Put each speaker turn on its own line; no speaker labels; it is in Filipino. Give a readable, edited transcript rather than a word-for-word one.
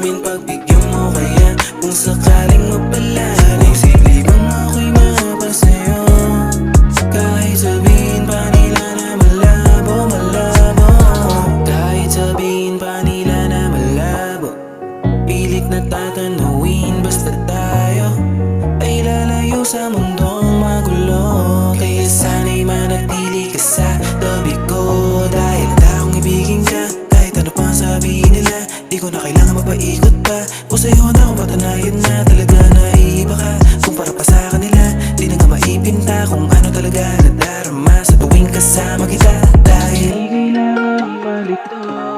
amin, pagbigyan mo kaya. Kung sakaling mapalari, simple bang ako'y mapasayo. Kahit sabihin pa nila na malabo, malabo. Kahit sabihin pa nila na malabo, pilit na tatanawin, basta tayo ay lalayo sa mundong magulo. Kaya sana'y manatili ka sa tabi ko, dahil akong ibigin ka. Kahit ano pang sabihin nila, di ko na kailangan mapaikot pa. Kung sa'yo na akong patanayan na talaga naiiba ka. Kumpara pa sa kanila, di na nga maipinta kung ano talaga nadarama sa tuwing kasama kita. Dahil di kailangan palito